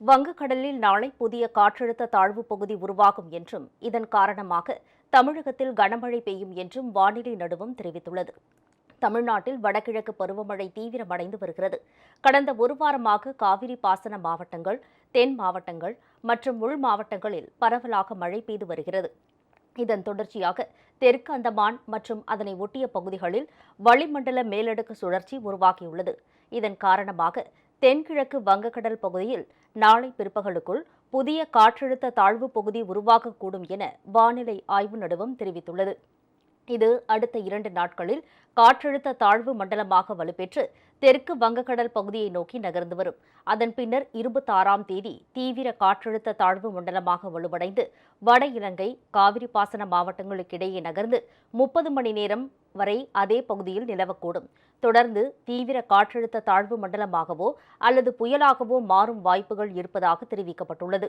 வங்கக்கடலில் நாளை புதிய காற்றழுத்த தாழ்வு பகுதி உருவாகும் என்றும் இதன் காரணமாக தமிழகத்தில் கனமழை பெய்யும் என்றும் வானிலை நடுவம் தெரிவித்துள்ளது. தமிழ்நாட்டில் வடகிழக்கு பருவமழை தீவிரமடைந்து வருகிறது. கடந்த ஒரு வாரமாக காவிரி பாசன மாவட்டங்கள், தென் மாவட்டங்கள் மற்றும் உள் மாவட்டங்களில் பரவலாக மழை பெய்து வருகிறது. இதன் தொடர்ச்சியாக தெற்கு அந்தமான் மற்றும் அதனை ஒட்டிய பகுதிகளில் வளிமண்டல மேலடுக்கு சுழற்சி உருவாகியுள்ளது. இதன் காரணமாக தென்கிழக்கு வங்கக்கடல் பகுதியில் நாளை பிற்பகலுக்குள் புதிய காற்றழுத்த தாழ்வு பகுதி உருவாகக்கூடும் என வானிலை ஆய்வு நடுவம் தெரிவித்துள்ளது. இது அடுத்த 2 நாட்களில் காற்றழுத்த தாழ்வு மண்டலமாக வலுப்பெற்று தெற்கு வங்கக்கடல் பகுதியை நோக்கி நகர்ந்து வரும். அதன் பின்னர் 26ஆம் தேதி தீவிர காற்றழுத்த தாழ்வு மண்டலமாக வலுவடைந்து வட இலங்கை காவிரி பாசன மாவட்டங்களுக்கிடையே நகர்ந்து 30 மணி நேரம் வரை அதே பகுதியில் நிலவக்கூடும். தொடர்ந்து தீவிர காற்றழுத்த தாழ்வு மண்டலமாகவோ அல்லது புயலாகவோ மாறும் வாய்ப்புகள் இருப்பதாக தெரிவிக்கப்பட்டுள்ளது.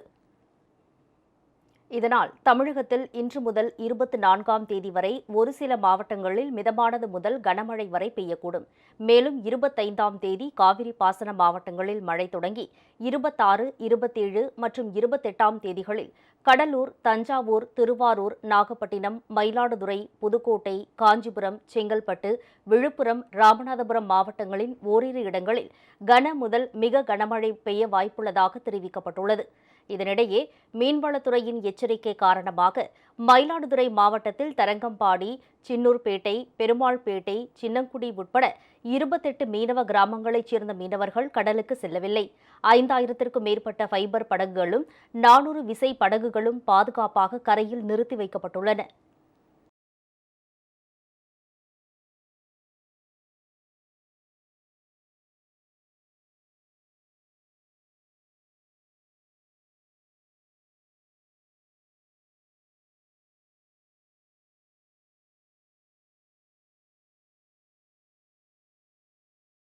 இதனால் தமிழகத்தில் இன்று முதல் 24ஆம் தேதி வரை ஒரு சில மாவட்டங்களில் மிதமானது முதல் கனமழை வரை பெய்யக்கூடும். மேலும் 25ஆம் தேதி காவிரி பாசன மாவட்டங்களில் மழை தொடங்கி 26, 27 மற்றும் 28ஆம் தேதிகளில் கடலூர், தஞ்சாவூர், திருவாரூர், நாகப்பட்டினம், மயிலாடுதுறை, புதுக்கோட்டை, காஞ்சிபுரம், செங்கல்பட்டு, விழுப்புரம், ராமநாதபுரம் மாவட்டங்களின் ஓரிரு இடங்களில் கன முதல் மிக கனமழை பெய்ய வாய்ப்புள்ளதாக தெரிவிக்கப்பட்டுள்ளது. இதனிடையே மீன்வளத்துறையின் எச்சரிக்கை காரணமாக மயிலாடுதுறை மாவட்டத்தில் தரங்கம்பாடி, சின்னூர்பேட்டை, பெருமாள்பேட்டை, சின்னங்குடி உட்பட 28 மீனவ கிராமங்களைச் சேர்ந்த மீனவர்கள் கடலுக்கு செல்லவில்லை. 5000த்திற்கும் மேற்பட்ட ஃபைபர் படகுகளும் 400 விசை படகுகளும் பாதுகாப்பாக கரையில் நிறுத்தி வைக்கப்பட்டுள்ளன.